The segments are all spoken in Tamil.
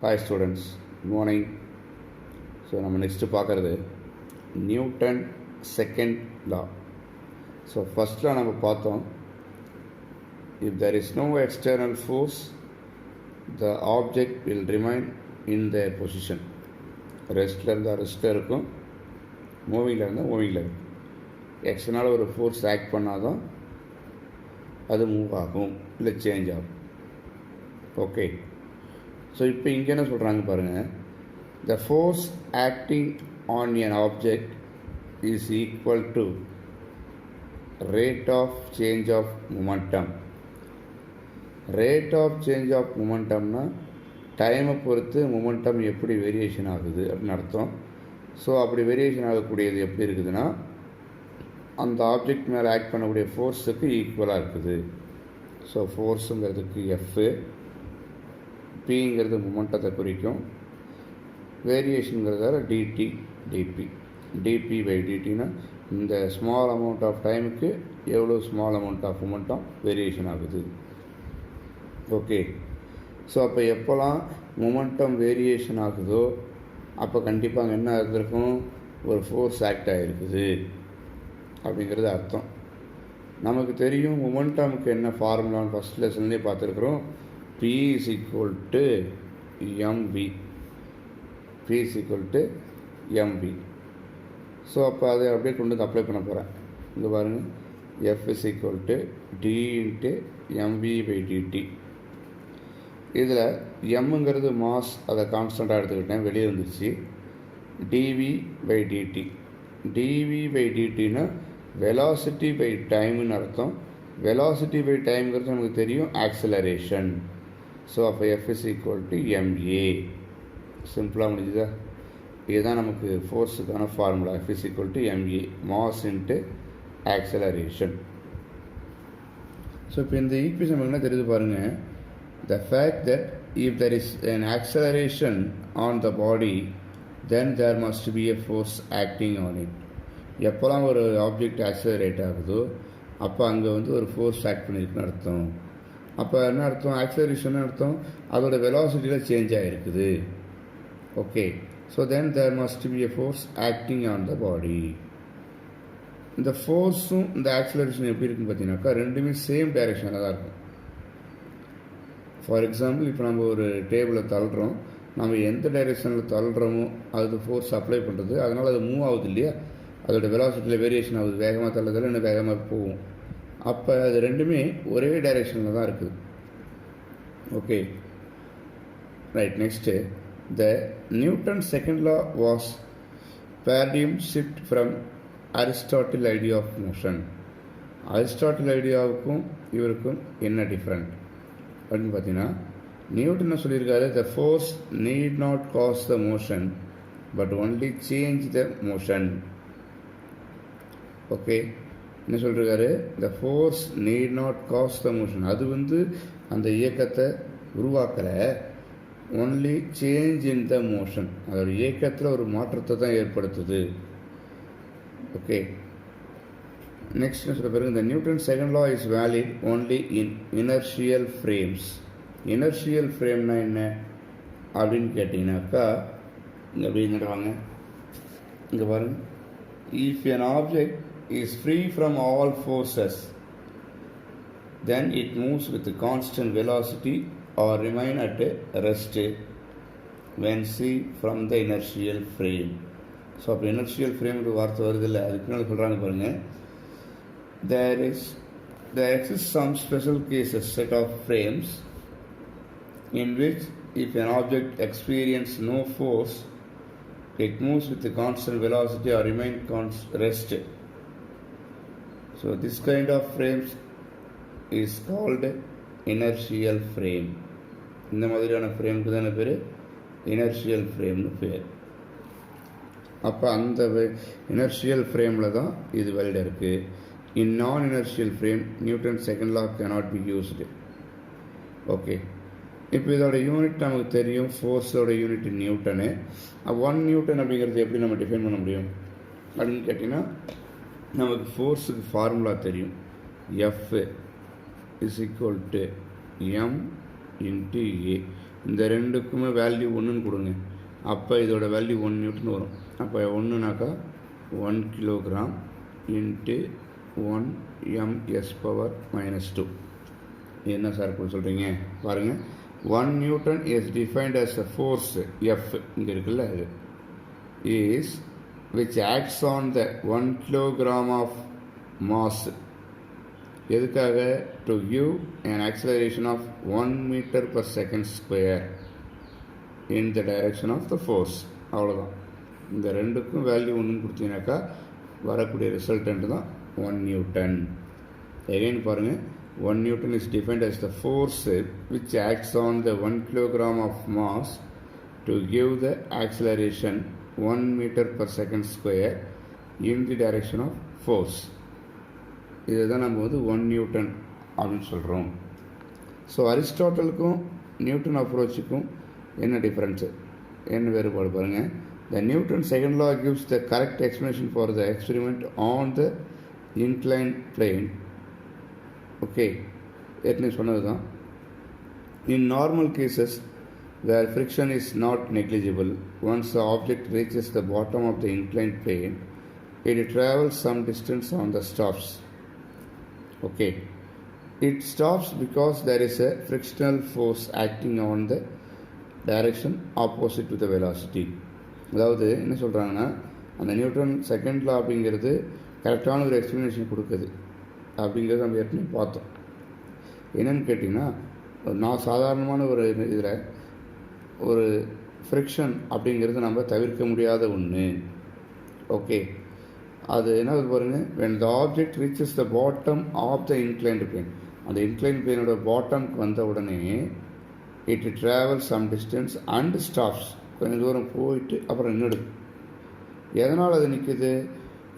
Hi students, good morning. So நம்ம நெக்ஸ்ட்டு பார்க்குறது நியூட்டன் செகண்ட் லா. ஸோ ஃபஸ்ட் லா நம்ம பார்த்தோம், if there is no external force the object will remain in their position. ரெஸ்ட்டில் இருந்தால் ரெஸ்ட்டில் இருக்கும், மூவிங்கில் இருந்தால் மூவிங்கில் இருக்கும். எக்ஸ்டர்னல் ஒரு ஃபோர்ஸ் ஆக்ட் பண்ணால் தான் அது மூவ் ஆகும், இல்லை சேஞ்ச் ஆகும். ஓகே, ஸோ இப்போ இங்கே என்ன சொல்கிறாங்க பாருங்கள், the force acting on an object is equal to rate of change of momentum. rate of change of momentumனா டைமை பொறுத்து மொமெண்டம் எப்படி வேரியேஷன் ஆகுது அப்படின்னு அர்த்தம். ஸோ அப்படி வேரியேஷன் ஆகக்கூடியது எப்படி இருக்குதுன்னா, அந்த ஆப்ஜெக்ட் மேலே ஆக்ட் பண்ணக்கூடிய ஃபோர்ஸுக்கு ஈக்குவலாக இருக்குது. ஸோ ஃபோர்ஸுங்கிறதுக்கு எஃப்பு, பிங்கிறது மொமெண்டத்தை குறிக்கும், வேரியேஷனுங்கிறதால டிடி டிபி. டிபி பை டிடினா இந்த ஸ்மால் அமௌண்ட் ஆஃப் டைமுக்கு எவ்வளோ small amount of momentum variation ஆகுது. ஓகே, ஸோ அப்போ எப்போல்லாம் மொமெண்டம் வேரியேஷன் ஆகுதோ அப்போ கண்டிப்பாக அங்கே என்ன இருந்திருக்கும், ஒரு ஃபோர்ஸ் ஆக்ட் ஆகிருக்குது அப்படிங்கிறது அர்த்தம். நமக்கு தெரியும் மொமெண்டமுக்கு என்ன ஃபார்முலான்னு ஃபஸ்ட் லெசன்லேயே பார்த்துருக்குறோம், P is equal to mv. P is equal to mv. So அப்போ அதை அப்படியே கொண்டு வந்து அப்ளை பண்ண போகிறேன். இங்கே பாருங்கள், F is equal to d into mv by dt. இதில் எம்ங்கிறது மாஸ், அதை கான்ஸ்டண்ட்டாக எடுத்துக்கிட்டேன், வெளியே வந்துருச்சு. dv by dt. dv by dtனா வெலாசிட்டி பை டைம்னு அர்த்தம். வெலாசிட்டி பை டைம்ங்கிறது நமக்கு தெரியும் ஆக்சலரேஷன். ஸோ அப்போ F is equal to ma. சிம்பிளாக முடிஞ்சுதா? இதுதான் நமக்கு ஃபோர்ஸுக்கான formula. F is equal to ma, mass into acceleration. So இப்போ இந்த ஈக்குவேஷன் நமக்கு என்ன தெரியுது பாருங்கள், the fact that if there is an acceleration on the body then there must be a force acting on it. எப்போல்லாம் ஒரு ஆப்ஜெக்ட் ஆக்சலரேட் ஆகுதோ அப்போ அங்கே வந்து ஒரு ஃபோர்ஸ் ஆக்ட் பண்ணியிருக்குன்னு அர்த்தம். அப்போ என்ன அர்த்தம், ஆக்சலரேஷன் அர்த்தம் அதோட வெலாசிட்டியில் சேஞ்ச் ஆகிருக்குது. Okay, so then there must be a force acting on the body. இந்த ஃபோர்ஸும் இந்த ஆக்சலரேஷன் எப்படி இருக்குன்னு பார்த்தீங்கன்னாக்கா ரெண்டுமே சேம் டைரெக்ஷனில் தான் இருக்கும். ஃபார் எக்ஸாம்பிள், இப்போ நம்ம ஒரு டேபிளை தள்ளுறோம், நம்ம எந்த டைரெக்ஷனில் தள்ளுறோமோ அது ஃபோர்ஸ் அப்ளை பண்ணுறது, அதனால் அது மூவ் ஆகுது இல்லையா, அதோட வெலாசிட்டியில் வேரியேஷன் ஆகுது, வேகமாக தள்ளதில் இன்னும் வேகமாக போகும். அப்போ அது ரெண்டுமே ஒரே டைரெக்ஷனில் தான் இருக்குது. Okay, right. Next, the Newton's second law was paradigm shift from Aristotle idea of motion. Aristotle ஐடியாவுக்கும் இவருக்கும் என்ன டிஃப்ரெண்ட் அப்படின்னு பார்த்தீங்கன்னா, நியூட்டன் என்ன சொல்லியிருக்காரு, the force need not cause the motion but only change the motion. Okay, என்ன சொல்லியிருக்காரு, the force need not cause the motion, அது வந்து அந்த இயக்கத்தை உருவாக்கலை, only change in the motion, அதோட இயக்கத்தில் ஒரு மாற்றத்தை தான் ஏற்படுத்துது. ஓகே, நெக்ஸ்ட் சொல்ல பிறகு, இந்த Newton second law is valid only in inertial frames. Inertial ஃப்ரேம்னா என்ன அப்படின்னு கேட்டிங்கனாக்கா, இங்கே அப்படி என்னவாங்க, இங்கே பாருங்க, if an object is free from all forces then it moves with a constant velocity or remain at rest when seen from the inertial frame. So அப்போ இனர்ஷியல் ஃப்ரேம்னு வார்த்தை வருது இல்லை, அதுக்கு மேலே சொல்கிறாங்க பாருங்கள், there exists some special cases set of frames in which if an object experiences no force it moves with a constant velocity or remain rest. So this kind of frames is called inertial frame. இந்த மாதிரியான ஃப்ரேமுக்கு தானே பேர் இனர்ஷியல் ஃப்ரேம்னு பேர். அப்போ அந்த இனர்ஷியல் ஃப்ரேமில் தான் இது வேலிட் இருக்குது. இன் நான் inertial frame Newton second law cannot be used. Okay, இப்போ இதோட யூனிட் நமக்கு தெரியும், ஃபோர்ஸோட யூனிட் நியூட்டனு. 1 நியூட்டன் அப்படிங்கிறது எப்படி நம்ம டிஃபைன் பண்ண முடியும் அப்படின்னு கேட்டிங்கன்னா, நமக்கு ஃபோர்ஸுக்கு ஃபார்முலா தெரியும், F is equal to m into a. இந்த ரெண்டுக்குமே வேல்யூ 1ன்னு கொடுங்க. அப்போ இதோட வேல்யூ 1 நியூட்டன் வரும். அப்போ 1னாக்கா 1 கிலோகிராம் இன்ட்டு 1 ms⁻². என்ன சார் இப்போ சொல்கிறீங்க பாருங்கள். 1 Newton is defined as a force F இங்கே இருக்குல்ல, இது is which acts on the 1 kilogram of mass. எதுக்காக? to give an acceleration of 1 meter per second square in the direction of the force. அவ்வளோதான். இந்த ரெண்டுக்கும் வேல்யூ 1 கொடுத்தீங்கன்னாக்கா வரக்கூடிய ரிசல்டன்ட் தான் 1 நியூட்டன். எகைன் பாருங்கள், 1 Newton is defined as the force which acts on the 1 kilogram of mass to give the acceleration 1 meter per second square in the direction of force. இதுதான் நம்ம 1 Newton அப்படின்னு சொல்கிறோம். ஸோ அரிஸ்டாட்டலுக்கும் நியூட்டன் அப்ரோச்சுக்கும் என்ன டிஃப்ரென்ஸு, என்ன வேறுபாடு பாருங்கள். The Newton's second law gives the correct explanation for the experiment on the inclined plane. Okay, ஏற்கனவே சொன்னது தான். In normal cases where friction is not negligible, once the object reaches the bottom of the inclined plane it travels some distance on the stops. Okay, it stops because there is a frictional force acting on the direction opposite to the velocity. அதாவது என்ன சொல்கிறாங்கன்னா, அந்த நியூட்டன் செகண்ட் லா அப்படிங்கிறது கரெக்டான ஒரு எக்ஸ்ப்ளனேஷன் கொடுக்குது அப்படிங்கிறத நம்ம ஏற்கனவே பார்த்தோம். என்னென்னு கேட்டிங்கன்னா, நான் சாதாரணமான ஒரு இதில் ஒரு ஃப்ரிக்ஷன் அப்படிங்கிறது நம்ம தவிர்க்க முடியாத ஒன்று. ஓகே, அது என்ன பாருங்கள், when the object reaches the bottom of the inclined plane, அந்த இன்க்ளைன்ட் பிளேனோட பாட்டம்க்கு வந்த உடனே it travels some distance and stops, கொஞ்சம் தூரம் போயிட்டு அப்புறம் நின்றுடுது. எதனால் அது நிற்குது?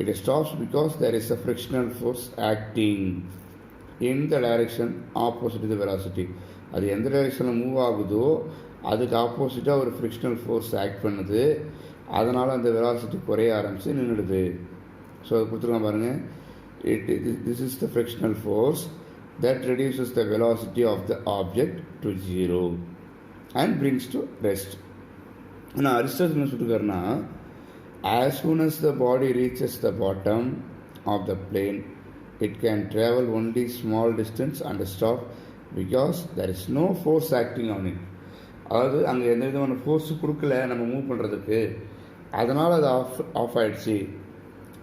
It stops because there is a frictional force acting in the direction opposite to the velocity. அது எந்த டைரெக்ஷனில் மூவ் ஆகுதோ அதுக்கு ஆப்போசிட்டாக ஒரு ஃப்ரிக்ஷனல் ஃபோர்ஸ் ஆக்ட் பண்ணுது. அதனால் அந்த வெலாசிட்டி குறைய ஆரம்பித்து நின்றுடுது. ஸோ அது கொடுத்துருக்காங்க பாருங்கள். This is the frictional force that reduces the velocity of the object to 0 and brings to rest. ஆனால் அரிஸ்டாட்டில் என்ன சொல்லிருக்காருன்னா, as soon as the body reaches the bottom of the plane, it can travel only small distance and stop because there is no force acting on it. அதாவது அங்கே எந்த விதமான ஃபோர்ஸு கொடுக்கல நம்ம மூவ் பண்ணுறதுக்கு, அதனால் அது ஆஃப் ஆகிடுச்சு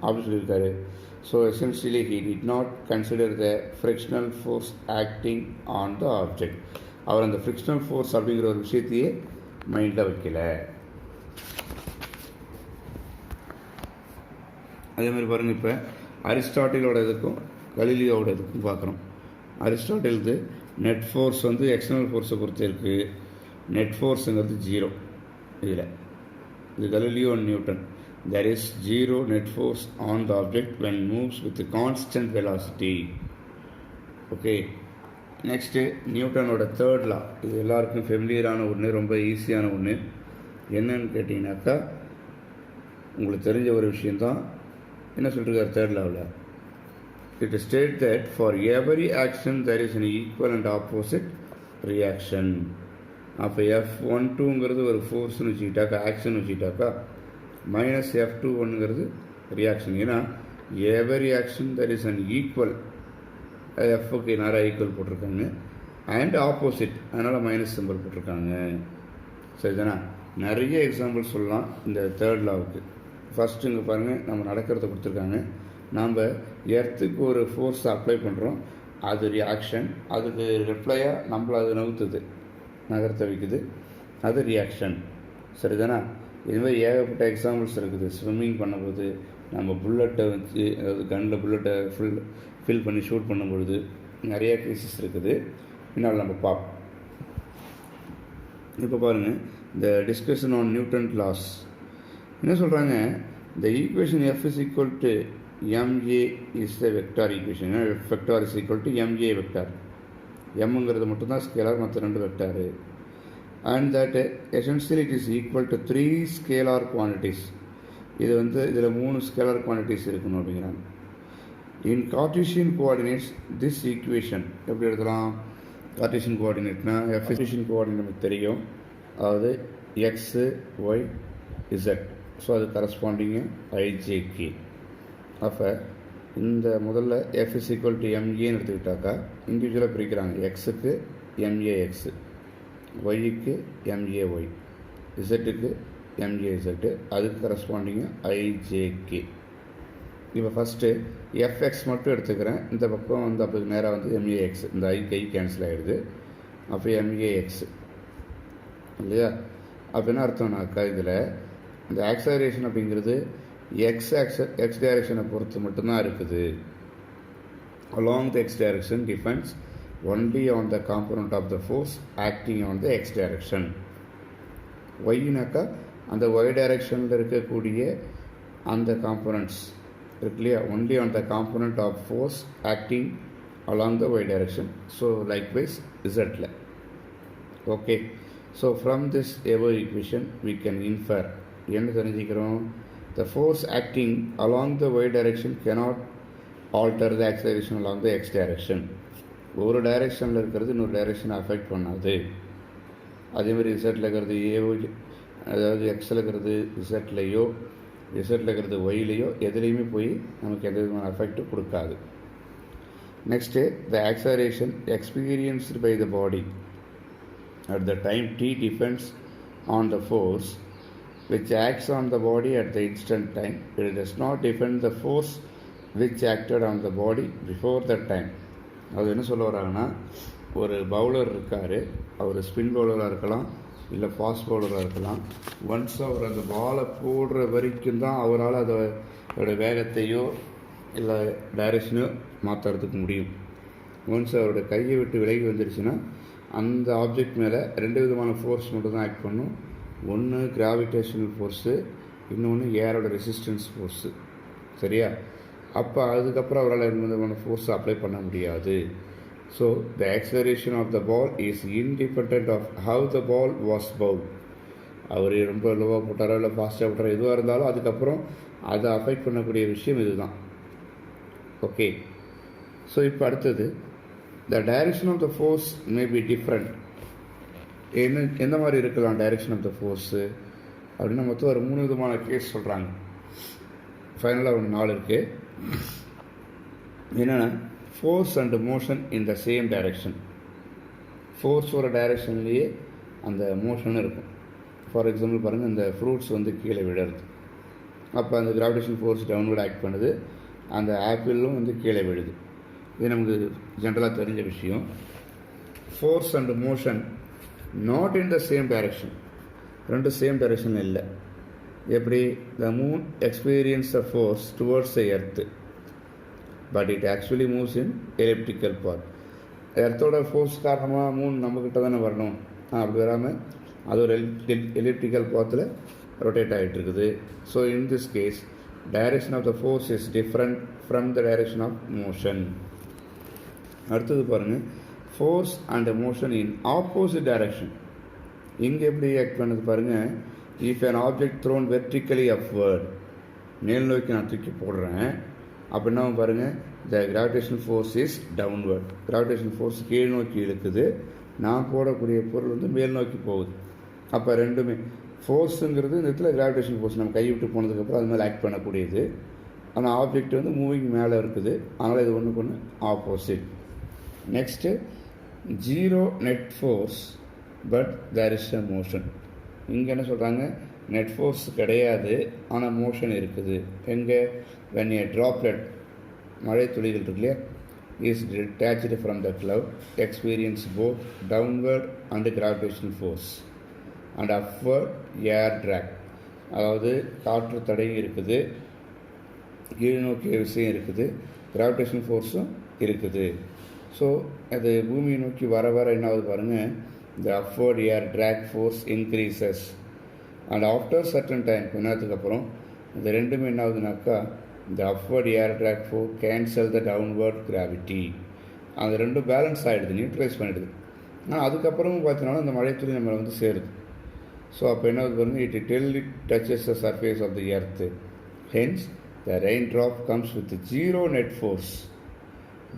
அப்படின்னு சொல்லியிருக்காரு. So essentially he did not consider the frictional force acting on the object. அவர் அந்த ஃப்ரிக்ஷனல் ஃபோர்ஸ் அப்படிங்கிற ஒரு விஷயத்தையே மைண்டில் வைக்கல. அதே மாதிரி பாருங்கள், இப்போ அரிஸ்டாட்டிலோட இதுக்கும் கலீலியோட இதுக்கும் பார்க்குறோம். அரிஸ்டாட்டிலுக்கு நெட் ஃபோர்ஸ் எக்ஸ்டர்னல் ஃபோர்ஸை பொறுத்து இருக்குது. நெட் ஃபோர்ஸுங்கிறது 0. இதில் இது Galileo and Newton. There is 0 net force on the object when moves with a constant velocity. Okay, next நியூட்டனோட தேர்ட் லா. இது எல்லாருக்கும் ஃபெமிலியரான ஒன்று, ரொம்ப ஈஸியான ஒன்று. என்னன்னு கேட்டிங்கனாக்கா உங்களுக்கு தெரிஞ்ச ஒரு விஷயந்தான். என்ன சொல்லிருக்கார் தேர்ட் லாவில்? It state that for every action there is an equal and opposite reaction. அப்போ F12ங்கிறது ஒரு ஃபோர்ஸ்னு வச்சுக்கிட்டாக்கா, ஆக்ஷன் வச்சுக்கிட்டாக்கா, மைனஸ் F21ங்கிறது ரியாக்ஷன். ஏன்னா every action that is an equal, எஃப்க்கு நேராக ஈக்குவல் போட்டிருக்காங்க, அண்ட் ஆப்போசிட், அதனால் மைனஸ் சிம்பிள் போட்டிருக்காங்க. சரிதானா? நிறைய எக்ஸாம்பிள் சொல்லலாம் இந்த தேர்ட் லாவுக்கு. ஃபஸ்ட்டு இங்கே பாருங்கள், நம்ம நடக்கிறத கொடுத்துருக்காங்க. நாம் எர்த்துக்கு ஒரு ஃபோர்ஸ் அப்ளை பண்ணுறோம், அது ரியாக்ஷன். அதுக்கு ரிப்ளையாக நம்மளை அது நகர்த்துது, நகர்த்த வைக்குது, அது ரியாக்ஷன். சரிதானா? இதுமாதிரி ஏகப்பட்ட எக்ஸாம்பிள்ஸ் இருக்குது. ஸ்விம்மிங் பண்ணும்போது நம்ம புல்லட்டை வச்சு, அதாவது கன்னில் புல்லட்டை ஃபில் பண்ணி ஷூட் பண்ணும்பொழுது நிறையா கேசஸ் இருக்குது. பின்னால் நம்ம பார்ப்போம். இப்போ பாருங்கள், இந்த டிஸ்கஷன் ஆன் நியூட்டன் லாஸ் என்ன சொல்கிறாங்க? இந்த equation F is equal to ma is the vector equation. F vector is equal to ma vector. mங்கிறது மட்டும்தான் ஸ்கேலார், மற்ற ரெண்டு vector. And that essentially it is equal to 3 scalar quantities. இது இதில் 3 scalar quantities இருக்கணும் அப்படிங்கிறாங்க. In Cartesian coordinates this equation எப்படி எழுதலாம்? Cartesian coordinateனா F Cartesian coordinate நமக்கு தெரியும். அதாவது எக்ஸு ஒய் இசட். ஸோ அது கரஸ்பாண்டிங்கு ஐஜேகே. அப்போ இந்த முதல்ல எஃப் இஸ் ஈக்குவல் டு எம்ஏன்னு எடுத்துக்கிட்டாக்கா இண்டிவிஜுவலாக பிரிக்கிறாங்க. எக்ஸுக்கு எம்ஏஎக்ஸு, ஒய்க்கு எம்ஏஒய், இசட்டுக்கு எம்ஏஇசட்டு, அதுக்கு கரஸ்பாண்டிங்கு ஐஜேகே. இப்போ ஃபஸ்ட்டு எஃப்எக்ஸ் மட்டும் எடுத்துக்கிறேன். இந்த பக்கம் வந்து அப்போ நேராக வந்து எம்ஏஎக்ஸ், இந்த ஐ கேன்சல் ஆகிடுது. அப்போ எம்ஏஎக்ஸ் இல்லையா? அப்போ என்ன அர்த்தம்னாக்கா இதில் இந்த ஆக்சலரேஷன் அப்படிங்கிறது எக்ஸ் டைரக்ஷனை பொறுத்து மட்டும்தான் இருக்குது. Along the x direction depends only on the component of the force acting on the x direction. ஒய்னாக்கா அந்த ஒய் டைரக்ஷனில் இருக்கக்கூடிய அந்த காம்பனண்ட்ஸ் இருக்கு இல்லையா, only on the component of force acting along the y direction. So likewise இசட்டில். Okay. So from this above equation we can infer என்ன தெரிஞ்சுக்கிறோம்? the force acting along the y direction cannot alter the acceleration along the x direction. ஒரு டைரெக்ஷனில் இருக்கிறது இன்னொரு டைரெக்ஷனை அஃபெக்ட் பண்ணாது. அதேமாதிரி இசட்டில் இருக்கிறது ஏவோ, அதாவது எக்ஸில் இருக்கிறது இசட்லேயோ, இசட்டில் இருக்கிறது ஒய்லேயோ எதுலேயுமே போய் நமக்கு எந்த விதமான அஃபெக்டும் கொடுக்காது. Next the acceleration experienced by the body at the time t depends on the force which acts on the body at the instant time. It does not depend the force which acted on the body before that time. அது என்ன சொல்ல வராங்கன்னா, ஒரு பவுலர் இருக்கார், அவர் ஸ்பின் பவுலராக இருக்கலாம் இல்லை ஃபாஸ்ட் பவுலராக இருக்கலாம். ஒன்ஸ் அவர் அந்த பாலை போடுற வரைக்கும் தான் அவரால் அதோட வேகத்தையோ இல்லை டைரெக்ஷனையோ மாற்றுறதுக்கு முடியும். ஒன்ஸ் அவரோட கையை விட்டு விலகி வந்துடுச்சுன்னா அந்த ஆப்ஜெக்ட் மேலே ரெண்டு விதமான ஃபோர்ஸ் மட்டும் தான் ஆக்ட் பண்ணும். ஒன்று கிராவிடேஷனல் ஃபோர்ஸு, இன்னொன்று ஏரோட ரெசிஸ்டன்ஸ் ஃபோர்ஸு. சரியா? அப்போ அதுக்கப்புறம் அவரால் எந்த விதமான ஃபோர்ஸை அப்ளை பண்ண முடியாது. So the acceleration of the ball is independent of how the ball was bowl. அவர் ரொம்ப லோவாக போட்டாரோ இல்லை ஃபாஸ்ட்டாக போட்டாரோ எதுவாக இருந்தாலும் அதுக்கப்புறம் அதை அஃபெக்ட் பண்ணக்கூடிய விஷயம் இது தான். ஓகே. ஸோ இப்போ அடுத்தது the direction of the force may be different. எந்த மாதிரி இருக்கலாம் டைரெக்ஷன் ஆஃப் த ஃபோர்ஸு அப்படின்னு மொத்தம் ஒரு 3 விதமான கேஸ் சொல்கிறாங்க. ஃபைனலாக ஒரு 4 இருக்குது. என்னென்னா force and motion in the same direction. ஃபோர்ஸோட டைரெக்ஷன்லேயே அந்த மோஷனும் இருக்கும். ஃபார் எக்ஸாம்பிள் பாருங்கள், இந்த ஃப்ரூட்ஸ் வந்து கீழே விழுறது, அப்போ அந்த கிராவிடேஷன் ஃபோர்ஸ் டவுன்வர்ட் ஆக்ட் பண்ணுது, அந்த ஆப்பிளும் வந்து கீழே விழுது. இது நமக்கு ஜென்ரலாக தெரிஞ்ச விஷயம். Force and motion not in the same direction. ரெண்டு சேம் டைரெக்ஷன் இல்லை. எப்படி? The moon experience the force towards the earth, but it actually moves in elliptical path. எர்த்தோட ஃபோர்ஸ் காரணமாக மூன் நம்மக்கிட்ட தானே வரணும், அப்படி வராமல் அது ஒரு எலிப்டிக்கல் பாத்தில் ரொட்டேட் ஆகிட்டு இருக்குது. So in this case direction of the force is different from the direction of motion. அடுத்தது பாருங்கள், force and motion in opposite direction. இங்கே எப்படி ஆக்ட் பண்ணுது பாருங்கள். If an object thrown vertically upward, மேல் நோக்கி நான் தூக்கி போடுறேன் அப்படின்னா பாருங்கள், the gravitation force is downward. Gravitation force கீழ் நோக்கி இழுக்குது, நான் போடக்கூடிய பொருள் வந்து மேல் நோக்கி போகுது. அப்போ ரெண்டுமே ஃபோர்ஸுங்கிறது இந்த இடத்துல கிராவிடேஷன் ஃபோர்ஸ் நம்ம கை விட்டு போனதுக்கப்புறம் அது மேலே ஆக்ட் பண்ணக்கூடியது. ஆனால் ஆப்ஜெக்ட் வந்து மூவிங் மேலே இருக்குது, அதனால் இது ஒன்றுக்கு ஒன்று opposite. Next zero net force but there is a motion. இங்கே என்ன சொல்கிறாங்க? நெட் ஃபோர்ஸ் கிடையாது, ஆனால் மோஷன் இருக்குது. எங்கே? வென் ஏ ட்ராப்லெட், மழை துளிகள் இருக்கு இல்லையா, is detached from the cloud experience both downward and gravitational force and upward air drag. அதாவது காற்று தடை இருக்குது, கீழ் நோக்கிய விஷயம் இருக்குது, கிராவிடேஷன் ஃபோர்ஸும் இருக்குது. ஸோ அது பூமியை நோக்கி வர வர என்ன ஆகுது பாருங்கள், the upward air drag force increases and after certain time, கொஞ்ச நேரத்துக்கு அப்புறம் இது ரெண்டுமே என்ன ஆகுதுனாக்கா, இந்த upward air drag force cancel the downward gravity. அந்த ரெண்டும் பேலன்ஸ் ஆகிடுது, நியூட்ரலைஸ் பண்ணிடுது. ஆனால் அதுக்கப்புறமும் பார்த்தீங்கன்னா இந்த மழைத்துளி நம்மளை வந்து சேருது. ஸோ அப்போ என்ன ஆகுது பாருங்கள், it touches the surface of the earth. Hence the rain drop comes with zero net force.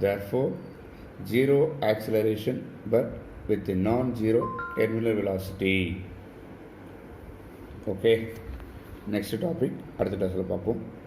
Therefore, zero acceleration but with a non-zero terminal velocity. Okay, next topic அடுத்த கிளாஸில் பார்ப்போம்.